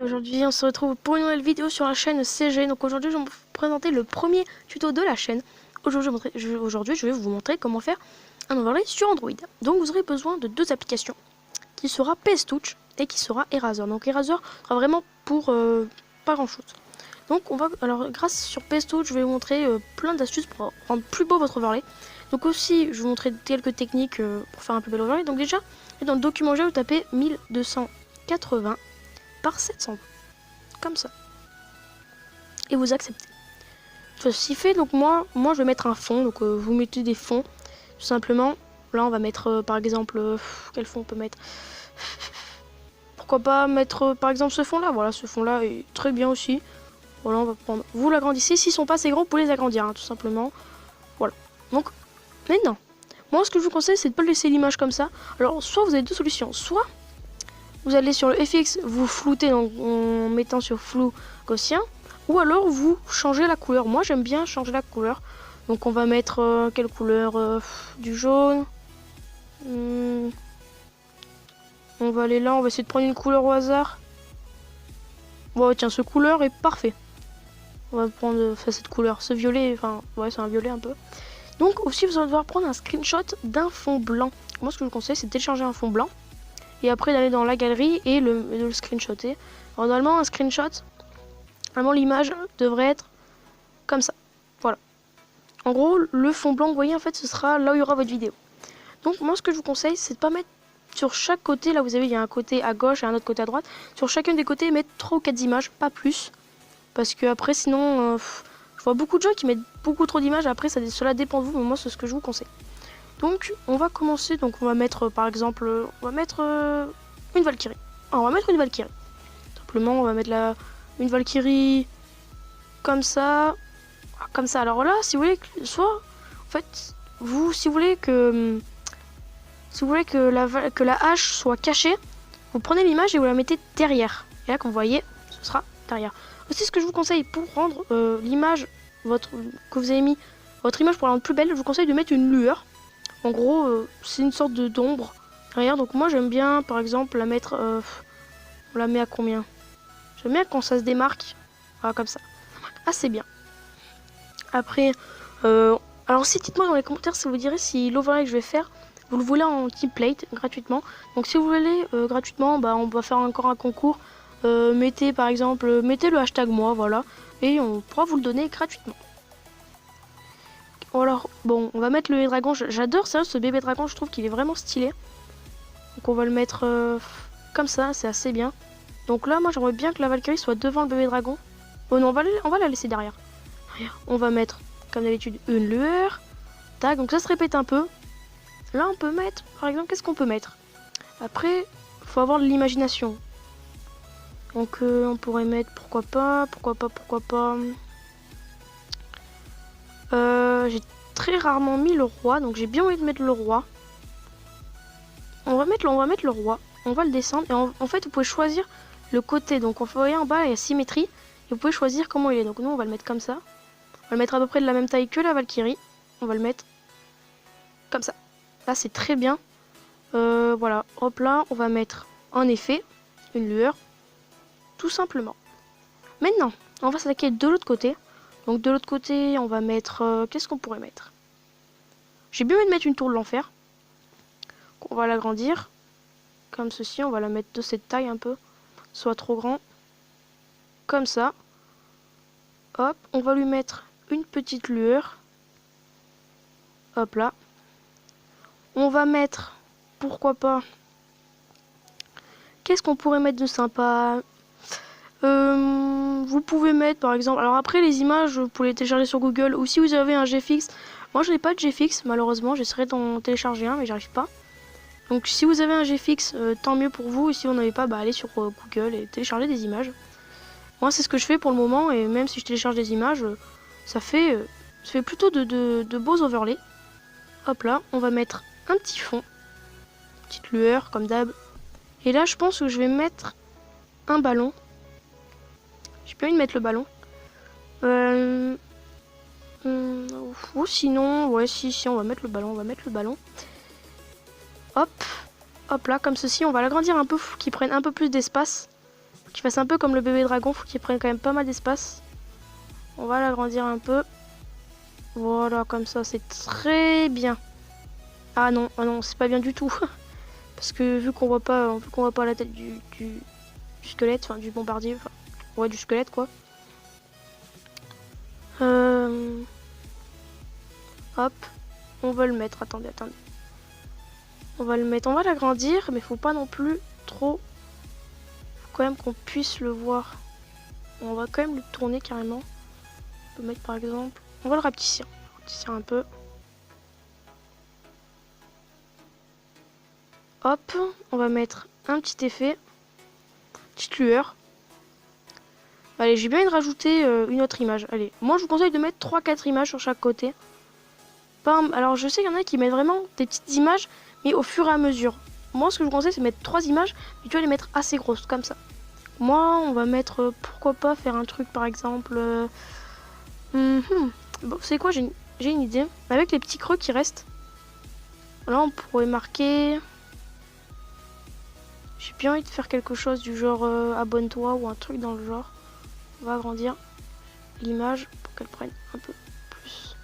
Aujourd'hui, on se retrouve pour une nouvelle vidéo sur la chaîne CG. Donc aujourd'hui, je vais vous présenter le premier tuto de la chaîne. Aujourd'hui, je vais vous montrer comment faire un overlay sur Android. Donc vous aurez besoin de deux applications, qui sera PS Touch et qui sera Eraser. Donc Eraser sera vraiment pour pas grand chose. Donc grâce sur PS Touch, je vais vous montrer plein d'astuces pour rendre plus beau votre overlay. Donc aussi, je vais vous montrer quelques techniques pour faire un plus bel overlay. Donc déjà, dans le document G, vous tapez 1280 par 700, comme ça, et vous acceptez. Ceci fait, donc moi je vais mettre un fond. Donc vous mettez des fonds tout simplement. Là on va mettre par exemple quel fond on peut mettre, pourquoi pas mettre par exemple ce fond là. Voilà, ce fond là est très bien aussi. Voilà, on va prendre, vous l'agrandissez, s'ils sont pas assez grands vous pouvez les agrandir tout simplement. Voilà, donc maintenant moi ce que je vous conseille c'est de pas laisser l'image comme ça. Alors soit vous avez deux solutions, soit vous allez sur le FX, vous floutez en mettant sur flou gaussien, ou alors vous changez la couleur. Moi j'aime bien changer la couleur, donc on va mettre quelle couleur, du jaune. On va aller là, on va essayer de prendre une couleur au hasard. Bon tiens, ce couleur est parfait. On va prendre cette couleur, ce violet, enfin ouais c'est un violet un peu. Donc aussi vous allez devoir prendre un screenshot d'un fond blanc. Moi ce que je vous conseille c'est de télécharger un fond blanc et après d'aller dans la galerie et le screenshotter. Alors, normalement un screenshot, vraiment l'image devrait être comme ça. Voilà. En gros le fond blanc vous voyez en fait ce sera là où il y aura votre vidéo. Donc moi ce que je vous conseille c'est de pas mettre sur chaque côté, là vous avez il y a un côté à gauche et un autre côté à droite, sur chacun des côtés mettre 3 ou 4 images, pas plus, parce que après sinon je vois beaucoup de gens qui mettent beaucoup trop d'images. Après cela dépend de vous, mais moi c'est ce que je vous conseille. Donc on va commencer, donc on va mettre par exemple, on va mettre une Valkyrie. Alors, on va mettre une Valkyrie. Simplement on va mettre une Valkyrie comme ça. Comme ça. Alors là, si vous voulez que soit en fait si vous voulez que la hache soit cachée, vous prenez l'image et vous la mettez derrière. Et là, comme vous voyez, ce sera derrière. Aussi, ce que je vous conseille pour rendre l'image que vous avez mis, votre image pour la rendre plus belle, je vous conseille de mettre une lueur. En gros, c'est une sorte d'ombre derrière. Donc moi, j'aime bien, par exemple, la mettre. On la met à combien? J'aime bien quand ça se démarque. Voilà, comme ça. Ah, c'est bien. Après, alors aussi, dites-moi dans les commentaires si vous direz si l'overlay que je vais faire, vous le voulez en template gratuitement. Donc si vous voulez gratuitement, bah, on va faire encore un concours. Mettez par exemple, mettez le hashtag moi, voilà, et on pourra vous le donner gratuitement. Alors bon, on va mettre le bébé dragon. J'adore ça, ce bébé dragon, je trouve qu'il est vraiment stylé. Donc on va le mettre comme ça, c'est assez bien. Donc là, moi j'aimerais bien que la Valkyrie soit devant le bébé dragon. Oh non, on va la laisser derrière. On va mettre, comme d'habitude, une lueur. Tac, donc ça se répète un peu. Là, on peut mettre, par exemple, qu'est-ce qu'on peut mettre? Après, faut avoir de l'imagination. Donc, on pourrait mettre, pourquoi pas. J'ai très rarement mis le roi, donc j'ai bien envie de mettre le roi. On va mettre le roi. On va le descendre. Et en fait, vous pouvez choisir le côté. Donc, vous voyez en bas, il y a symétrie. Et vous pouvez choisir comment il est. Donc, nous, on va le mettre comme ça. On va le mettre à peu près de la même taille que la Valkyrie. On va le mettre comme ça. Là, c'est très bien. Voilà. Hop là, on va mettre en effet une lueur. Tout simplement. Maintenant, on va s'attaquer de l'autre côté. Donc, de l'autre côté, on va mettre... qu'est-ce qu'on pourrait mettre? J'ai bien envie de mettre une tour de l'enfer. On va l'agrandir. Comme ceci, on va la mettre de cette taille un peu. Soit trop grand. Comme ça. Hop, on va lui mettre une petite lueur. Hop là. On va mettre, pourquoi pas, qu'est-ce qu'on pourrait mettre de sympa? Vous pouvez mettre par exemple, alors après les images, vous pouvez les télécharger sur Google, ou si vous avez un GFX. Moi je n'ai pas de GFX malheureusement, j'essaierai d'en télécharger un mais j'arrive pas. Donc si vous avez un GFX, tant mieux pour vous, et si vous n'en avez pas, bah allez sur Google et téléchargez des images. Moi c'est ce que je fais pour le moment, et même si je télécharge des images, ça fait plutôt de beaux overlays. Hop là, on va mettre un petit fond, petite lueur comme d'hab. Et là je pense que je vais mettre un ballon. J'ai bien envie de mettre le ballon. Ou sinon, ouais, si, on va mettre le ballon, Hop, hop là, comme ceci, on va l'agrandir un peu, qu'il prenne un peu plus d'espace. qu'il fasse un peu comme le bébé dragon, faut qu'il prenne quand même pas mal d'espace. On va l'agrandir un peu. Voilà, comme ça, c'est très bien. Ah non, c'est pas bien du tout. Parce que vu qu'on voit pas la tête du squelette, enfin du bombardier, enfin ouais du squelette quoi. Hop, on va le mettre. Attendez. On va le mettre, on va l'agrandir, mais faut pas non plus trop. Faut quand même qu'on puisse le voir. On va quand même le tourner carrément. On peut mettre par exemple. On va le rapetissir. Un peu. Hop, on va mettre un petit effet. Petite lueur. Allez, j'ai bien de rajouter une autre image. Allez, moi je vous conseille de mettre 3-4 images sur chaque côté. Alors je sais qu'il y en a qui mettent vraiment des petites images, mais au fur et à mesure. Moi ce que je vous conseille c'est de mettre 3 images, mais tu vas les mettre assez grosses, comme ça. Moi on va mettre, pourquoi pas faire un truc par exemple... Bon, c'est quoi, j'ai une idée. Avec les petits creux qui restent. Là on pourrait marquer... J'ai bien envie de faire quelque chose du genre abonne-toi ou un truc dans le genre. On va agrandir l'image pour qu'elle prenne un peu plus.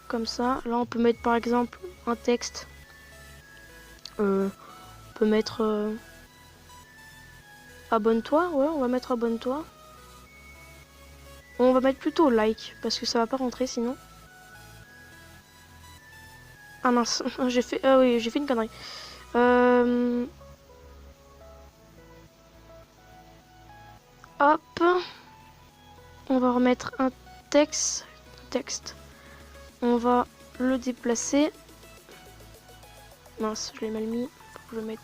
Comme ça. Là on peut mettre par exemple un texte. On peut mettre abonne-toi. Ouais, on va mettre abonne-toi. On va mettre plutôt like parce que ça va pas rentrer sinon. Ah mince, j'ai fait une connerie. Hop, on va remettre un texte. On va le déplacer. Mince, je l'ai mal mis. Faut que je le mette.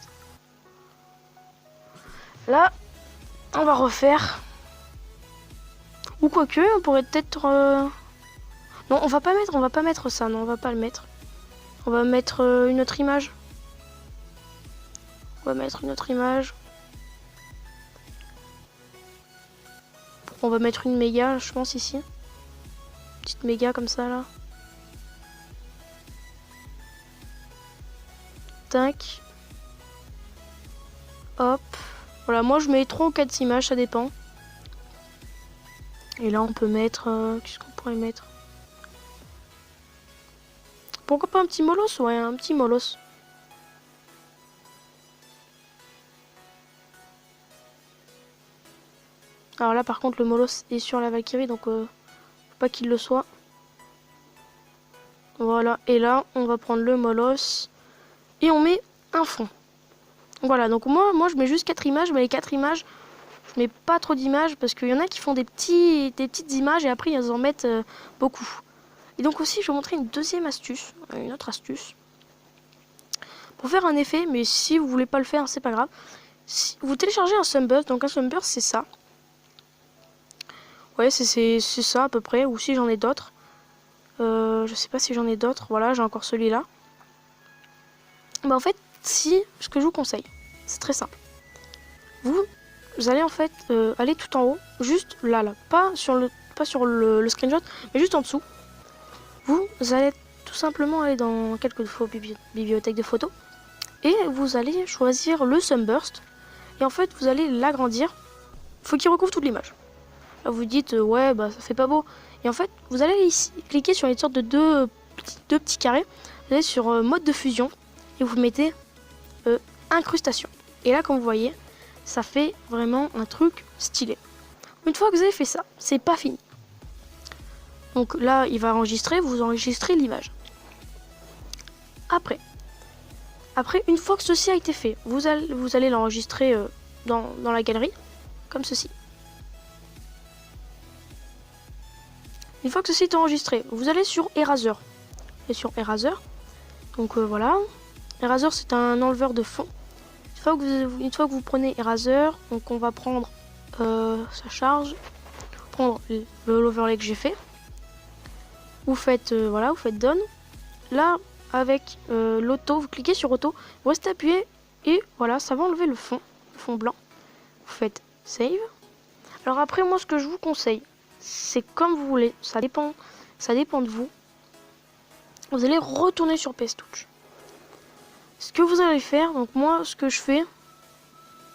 Là, on va refaire. Ou quoique, on pourrait peut-être... Non, on va pas mettre ça. Non, on va pas le mettre. On va mettre une autre image. On va mettre une méga, je pense, ici. Petite méga comme ça, là. Tac. Hop. Voilà, moi je mets 3 ou 4 images, ça dépend. Et là, on peut mettre... qu'est-ce qu'on pourrait mettre? Pourquoi pas un petit molosse? Ouais, un petit molosse. Alors là, par contre, le molosse est sur la Valkyrie, donc faut pas qu'il le soit. Voilà, et là, on va prendre le molosse et on met un fond. Voilà, donc moi je mets juste 4 images, mais les 4 images, je mets pas trop d'images parce qu'il y en a qui font des petites images et après ils en mettent beaucoup. Et donc aussi, je vais vous montrer une deuxième astuce, une autre astuce. Pour faire un effet, mais si vous voulez pas le faire, c'est pas grave. Si vous téléchargez un Sunburst, donc un Sunburst c'est ça. Ouais, c'est ça à peu près, ou si j'en ai d'autres. Je sais pas si j'en ai d'autres, voilà, j'ai encore celui-là. Bah en fait, ce que je vous conseille, c'est très simple. Vous allez en fait aller tout en haut, juste là, pas sur le screenshot, mais juste en dessous. Vous allez tout simplement aller dans quelques bibliothèques de photos et vous allez choisir le Sunburst et en fait vous allez l'agrandir. Faut qu'il recouvre toute l'image. Là vous dites ouais bah ça fait pas beau. Et en fait vous allez ici cliquer sur une sorte de deux petits carrés. Vous allez sur mode de fusion et vous mettez incrustation. Et là comme vous voyez ça fait vraiment un truc stylé. Une fois que vous avez fait ça, c'est pas fini. Donc là il va enregistrer, vous enregistrez l'image. Après, une fois que ceci a été fait, vous allez l'enregistrer dans la galerie, comme ceci. Une fois que ceci est enregistré, vous allez sur Eraser. Et sur Eraser, donc voilà. Eraser c'est un enleveur de fond. Une fois que vous prenez Eraser, donc on va prendre sa charge, prendre l'overlay que j'ai fait. Vous faites voilà, vous faites Done. Là, avec l'auto, vous cliquez sur auto, vous restez appuyé et voilà, ça va enlever le fond blanc. Vous faites Save. Alors après, moi, ce que je vous conseille, c'est comme vous voulez, ça dépend de vous. Vous allez retourner sur PS Touch. Ce que vous allez faire, donc moi, ce que je fais,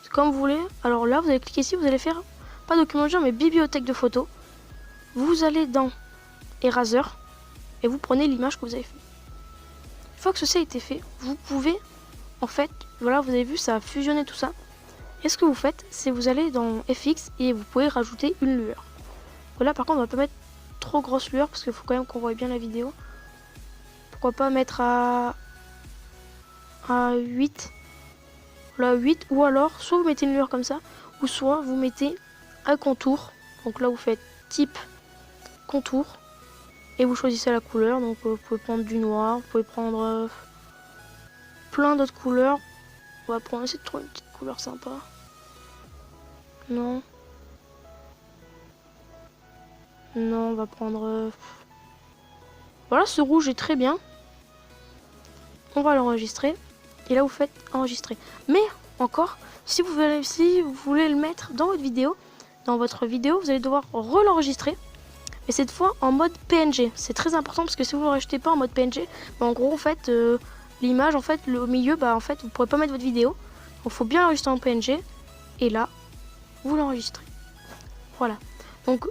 c'est comme vous voulez. Alors là, vous allez cliquer ici, vous allez faire, pas document mais bibliothèque de photos. Vous allez dans Eraser et vous prenez l'image que vous avez fait. Une fois que ceci a été fait, vous pouvez, en fait, voilà, vous avez vu, ça a fusionné tout ça. Et ce que vous faites, c'est vous allez dans FX et vous pouvez rajouter une lueur. Voilà, par contre, on va pas mettre trop grosse lueur parce qu'il faut quand même qu'on voit bien la vidéo. Pourquoi pas mettre à 8. Là, 8. Ou alors, soit vous mettez une lueur comme ça, ou soit vous mettez un contour. Donc là, vous faites type contour. Et vous choisissez la couleur. Donc vous pouvez prendre du noir, vous pouvez prendre plein d'autres couleurs. On va prendre, essayer de trouver une petite couleur sympa. Non. Non, on va prendre... Voilà, ce rouge est très bien. On va l'enregistrer. Et là, vous faites enregistrer. Mais, encore, si vous voulez le mettre dans votre vidéo, vous allez devoir re-l'enregistrer. Et cette fois, en mode PNG. C'est très important parce que si vous ne l'enregistrez pas en mode PNG, bah, en gros, en fait, l'image, en fait, au milieu, bah, en fait, vous ne pourrez pas mettre votre vidéo. Donc, il faut bien l'enregistrer en PNG. Et là, vous l'enregistrez. Voilà. Donc,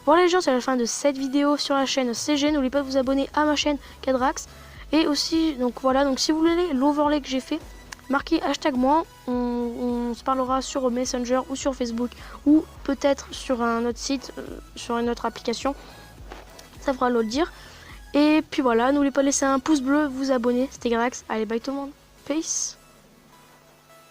voilà les gens, c'est la fin de cette vidéo sur la chaîne CG. N'oubliez pas de vous abonner à ma chaîne Cadrax. Et aussi, donc voilà, donc si vous voulez l'overlay que j'ai fait, marquez hashtag moi. On se parlera sur Messenger ou sur Facebook ou peut-être sur un autre site, sur une autre application. Ça fera l'autre dire. Et puis voilà, n'oubliez pas de laisser un pouce bleu, vous abonner. C'était Cadrax. Allez, bye tout le monde. Peace.